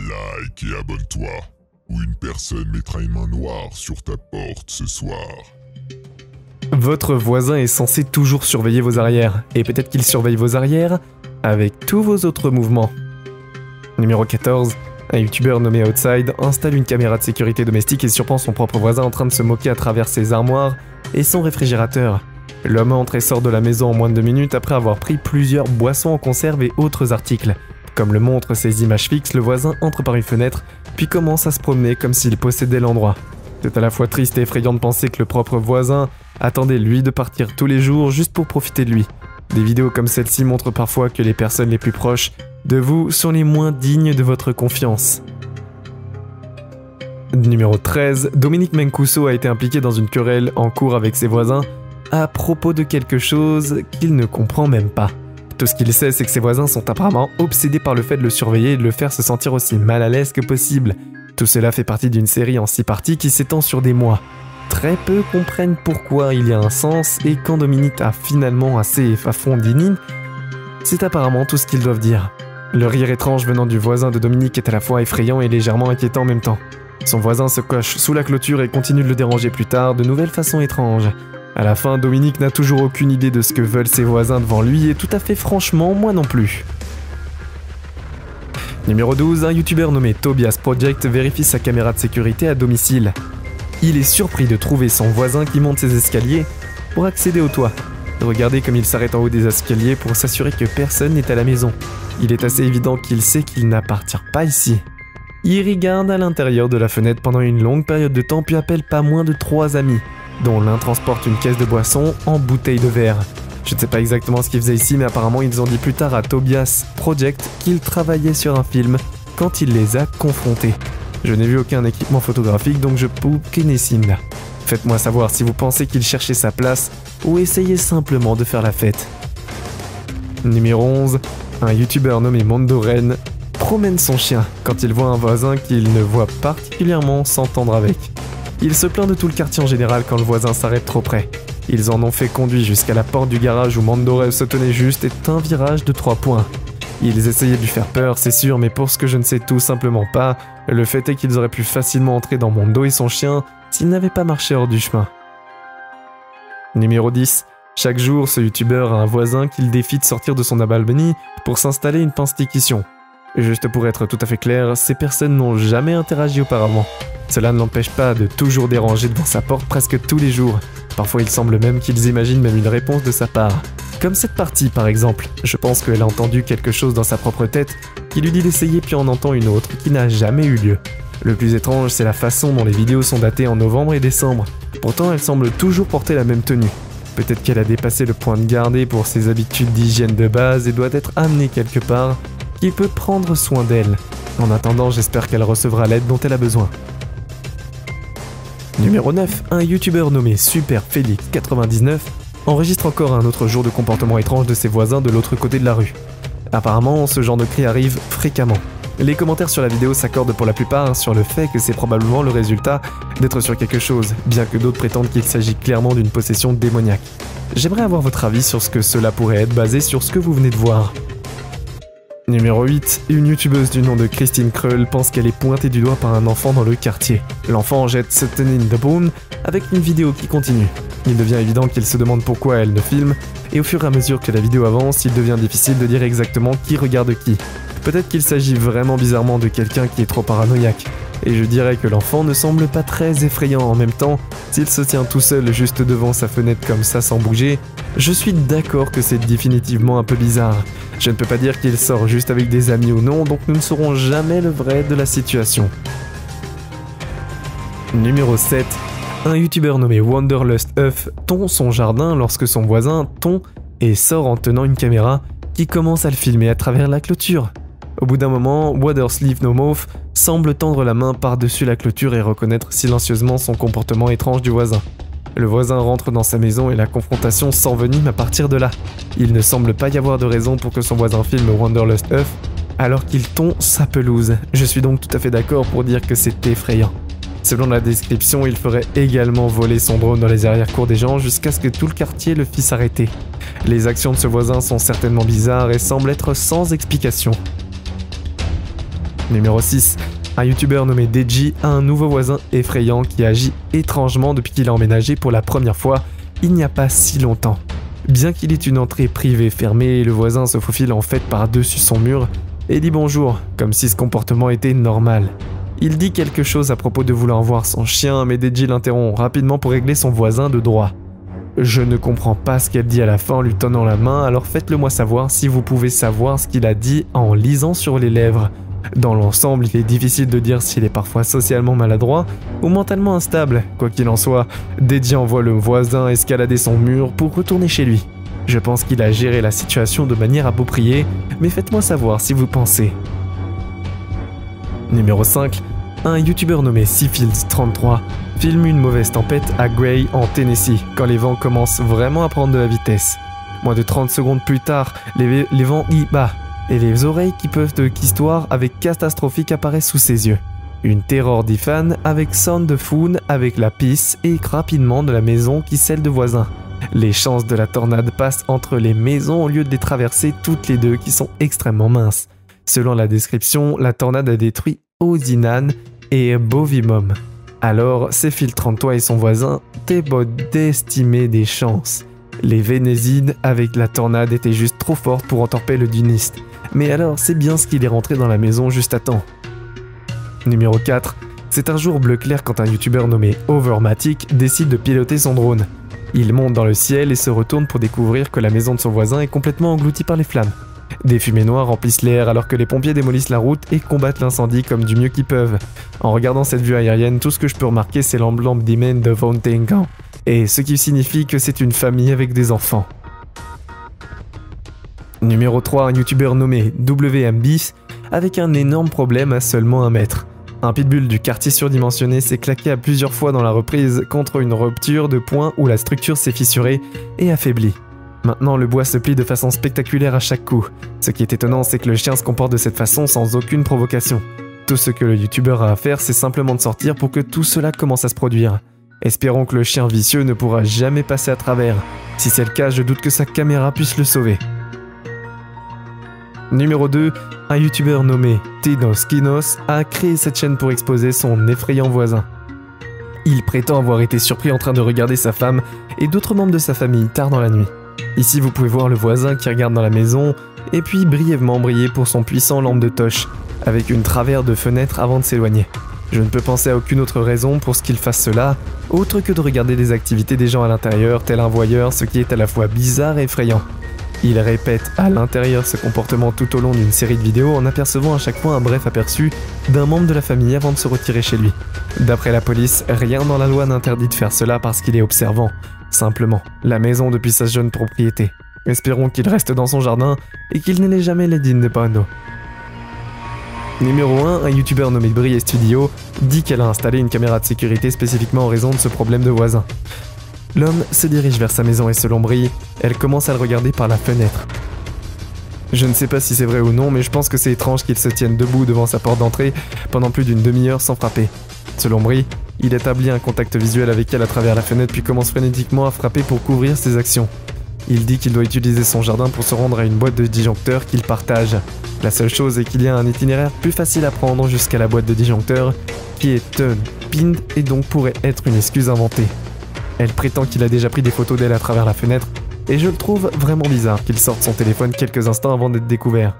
like et abonne-toi, ou une personne mettra une main noire sur ta porte ce soir. Votre voisin est censé toujours surveiller vos arrières, et peut-être qu'il surveille vos arrières avec tous vos autres mouvements. Numéro 14. Un youtubeur nommé Outside installe une caméra de sécurité domestique et surprend son propre voisin en train de se moquer à travers ses armoires et son réfrigérateur. L'homme entre et sort de la maison en moins de 2 minutes après avoir pris plusieurs boissons en conserve et autres articles. Comme le montrent ces images fixes, le voisin entre par une fenêtre, puis commence à se promener comme s'il possédait l'endroit. C'est à la fois triste et effrayant de penser que le propre voisin attendait lui de partir tous les jours juste pour profiter de lui. Des vidéos comme celle-ci montrent parfois que les personnes les plus proches de vous sont les moins dignes de votre confiance. Numéro 13. Dominique Mancuso a été impliqué dans une querelle en cours avec ses voisins à propos de quelque chose qu'il ne comprend même pas. Tout ce qu'il sait, c'est que ses voisins sont apparemment obsédés par le fait de le surveiller et de le faire se sentir aussi mal à l'aise que possible. Tout cela fait partie d'une série en 6 parties qui s'étend sur des mois. Très peu comprennent pourquoi il y a un sens, et quand Dominique a finalement assez fondini, c'est apparemment tout ce qu'ils doivent dire. Le rire étrange venant du voisin de Dominique est à la fois effrayant et légèrement inquiétant en même temps. Son voisin se cache sous la clôture et continue de le déranger plus tard de nouvelles façons étranges. À la fin, Dominique n'a toujours aucune idée de ce que veulent ses voisins devant lui, et tout à fait franchement, moi non plus. Numéro 12. Un youtubeur nommé Tobias Project vérifie sa caméra de sécurité à domicile. Il est surpris de trouver son voisin qui monte ses escaliers pour accéder au toit. Regardez comme il s'arrête en haut des escaliers pour s'assurer que personne n'est à la maison. Il est assez évident qu'il sait qu'il n'appartient pas ici. Il regarde à l'intérieur de la fenêtre pendant une longue période de temps puis appelle pas moins de 3 amis, dont l'un transporte une caisse de boisson en bouteille de verre. Je ne sais pas exactement ce qu'il faisait ici, mais apparemment ils ont dit plus tard à Tobias Project qu'il travaillait sur un film quand il les a confrontés. Je n'ai vu aucun équipement photographique, donc je peux qu'Enessim là. Faites-moi savoir si vous pensez qu'il cherchait sa place ou essayait simplement de faire la fête. Numéro 11. Un youtubeur nommé Mondoren promène son chien quand il voit un voisin qu'il ne voit particulièrement s'entendre avec. Il se plaint de tout le quartier en général quand le voisin s'arrête trop près. Ils en ont fait conduire jusqu'à la porte du garage où Mondoren se tenait juste et un virage de 3 points. Ils essayaient de lui faire peur, c'est sûr, mais pour ce que je ne sais tout simplement pas, le fait est qu'ils auraient pu facilement entrer dans Mondo et son chien s'ils n'avaient pas marché hors du chemin. Numéro 10. Chaque jour, ce youtubeur a un voisin qu'il défie de sortir de son balcony pour s'installer une pince-tiquition. Juste pour être tout à fait clair, ces personnes n'ont jamais interagi auparavant. Cela ne l'empêche pas de toujours déranger devant sa porte presque tous les jours. Parfois il semble même qu'ils imaginent même une réponse de sa part. Comme cette partie par exemple, je pense qu'elle a entendu quelque chose dans sa propre tête qui lui dit d'essayer puis en entend une autre qui n'a jamais eu lieu. Le plus étrange, c'est la façon dont les vidéos sont datées en novembre et décembre. Pourtant elle semble toujours porter la même tenue. Peut-être qu'elle a dépassé le point de garder pour ses habitudes d'hygiène de base et doit être amenée quelque part qui peut prendre soin d'elle. En attendant, j'espère qu'elle recevra l'aide dont elle a besoin. Numéro 9. Un youtubeur nommé SuperFélix99 enregistre encore un autre jour de comportement étrange de ses voisins de l'autre côté de la rue. Apparemment, ce genre de cri arrive fréquemment. Les commentaires sur la vidéo s'accordent pour la plupart sur le fait que c'est probablement le résultat d'être sur quelque chose, bien que d'autres prétendent qu'il s'agit clairement d'une possession démoniaque. J'aimerais avoir votre avis sur ce que cela pourrait être basé sur ce que vous venez de voir. Numéro 8. Une youtubeuse du nom de Christine Krull pense qu'elle est pointée du doigt par un enfant dans le quartier. L'enfant jette Satan in the Bone avec une vidéo qui continue. Il devient évident qu'il se demande pourquoi elle ne filme, et au fur et à mesure que la vidéo avance, il devient difficile de dire exactement qui regarde qui. Peut-être qu'il s'agit vraiment bizarrement de quelqu'un qui est trop paranoïaque. Et je dirais que l'enfant ne semble pas très effrayant en même temps, s'il se tient tout seul juste devant sa fenêtre comme ça sans bouger, je suis d'accord que c'est définitivement un peu bizarre. Je ne peux pas dire qu'il sort juste avec des amis ou non, donc nous ne saurons jamais le vrai de la situation. Numéro 7. Un youtubeur nommé Wanderlust Huff tond son jardin lorsque son voisin tond et sort en tenant une caméra qui commence à le filmer à travers la clôture. Au bout d'un moment, Watersleeve No Mouth semble tendre la main par-dessus la clôture et reconnaître silencieusement son comportement étrange du voisin. Le voisin rentre dans sa maison et la confrontation s'envenime à partir de là. Il ne semble pas y avoir de raison pour que son voisin filme Wanderlust Huff alors qu'il tond sa pelouse. Je suis donc tout à fait d'accord pour dire que c'est effrayant. Selon la description, il ferait également voler son drone dans les arrière-cours des gens jusqu'à ce que tout le quartier le fisse arrêter. Les actions de ce voisin sont certainement bizarres et semblent être sans explication. Numéro 6. Un youtubeur nommé Deji a un nouveau voisin effrayant qui agit étrangement depuis qu'il a emménagé pour la première fois il n'y a pas si longtemps. Bien qu'il ait une entrée privée fermée, le voisin se faufile en fait par-dessus son mur et dit bonjour, comme si ce comportement était normal. Il dit quelque chose à propos de vouloir voir son chien, mais Deji l'interrompt rapidement pour régler son voisin de droit. Je ne comprends pas ce qu'elle dit à la fin en lui tendant la main, alors faites-le moi savoir si vous pouvez savoir ce qu'il a dit en lisant sur les lèvres. Dans l'ensemble, il est difficile de dire s'il est parfois socialement maladroit ou mentalement instable. Quoi qu'il en soit, Deji envoie le voisin escalader son mur pour retourner chez lui. Je pense qu'il a géré la situation de manière appropriée, mais faites-moi savoir si vous pensez. Numéro 5. Un youtubeur nommé Seafields33 filme une mauvaise tempête à Gray en Tennessee quand les vents commencent vraiment à prendre de la vitesse. Moins de 30 secondes plus tard, les vents y battent et les oreilles qui peuvent de qu'histoire avec catastrophique apparaissent sous ses yeux. Une terreur des fans avec Sound de Foon avec la pisse et rapidement de la maison qui scelle de voisins. Les chances de la tornade passent entre les maisons au lieu de les traverser toutes les deux qui sont extrêmement minces. Selon la description, la tornade a détruit Ozinan et Bovimum. Alors, Seafields33 et son voisin étaient d'estimer des chances. Les Vénésides avec la tornade étaient juste trop fortes pour entorper le duniste. Mais alors, c'est bien ce qu'il est rentré dans la maison juste à temps. Numéro 4. C'est un jour bleu clair quand un youtubeur nommé Overmatic décide de piloter son drone. Il monte dans le ciel et se retourne pour découvrir que la maison de son voisin est complètement engloutie par les flammes. Des fumées noires remplissent l'air alors que les pompiers démolissent la route et combattent l'incendie comme du mieux qu'ils peuvent. En regardant cette vue aérienne, tout ce que je peux remarquer c'est l'emblème d'Imen de Vontengan, et ce qui signifie que c'est une famille avec des enfants. Numéro 3, un youtubeur nommé WMBeast avec un énorme problème à seulement 1 mètre. Un pitbull du quartier surdimensionné s'est claqué à plusieurs fois dans la reprise contre une rupture de point où la structure s'est fissurée et affaiblie. Maintenant, le bois se plie de façon spectaculaire à chaque coup. Ce qui est étonnant, c'est que le chien se comporte de cette façon sans aucune provocation. Tout ce que le youtubeur a à faire, c'est simplement de sortir pour que tout cela commence à se produire. Espérons que le chien vicieux ne pourra jamais passer à travers. Si c'est le cas, je doute que sa caméra puisse le sauver. Numéro 2, un youtubeur nommé Tinos Kinos a créé cette chaîne pour exposer son effrayant voisin. Il prétend avoir été surpris en train de regarder sa femme et d'autres membres de sa famille tard dans la nuit. Ici vous pouvez voir le voisin qui regarde dans la maison et puis brièvement briller pour son puissant lampe de torche avec une travers de fenêtre avant de s'éloigner. Je ne peux penser à aucune autre raison pour ce qu'il fasse cela, autre que de regarder les activités des gens à l'intérieur tel un voyeur, ce qui est à la fois bizarre et effrayant. Il répète à l'intérieur ce comportement tout au long d'une série de vidéos en apercevant à chaque fois un bref aperçu d'un membre de la famille avant de se retirer chez lui. D'après la police, rien dans la loi n'interdit de faire cela parce qu'il est observant. Simplement, la maison depuis sa jeune propriété. Espérons qu'il reste dans son jardin et qu'il n'ait jamais les dignes de Pando. Numéro 1, un youtubeur nommé Brie Studio dit qu'elle a installé une caméra de sécurité spécifiquement en raison de ce problème de voisin. L'homme se dirige vers sa maison et selon Brie, elle commence à le regarder par la fenêtre. Je ne sais pas si c'est vrai ou non, mais je pense que c'est étrange qu'il se tienne debout devant sa porte d'entrée pendant plus d'une demi-heure sans frapper. Selon Brie, il établit un contact visuel avec elle à travers la fenêtre puis commence frénétiquement à frapper pour couvrir ses actions. Il dit qu'il doit utiliser son jardin pour se rendre à une boîte de disjoncteurs qu'il partage. La seule chose est qu'il y a un itinéraire plus facile à prendre jusqu'à la boîte de disjoncteurs qui est pinned et donc pourrait être une excuse inventée. Elle prétend qu'il a déjà pris des photos d'elle à travers la fenêtre et je le trouve vraiment bizarre qu'il sorte son téléphone quelques instants avant d'être découvert.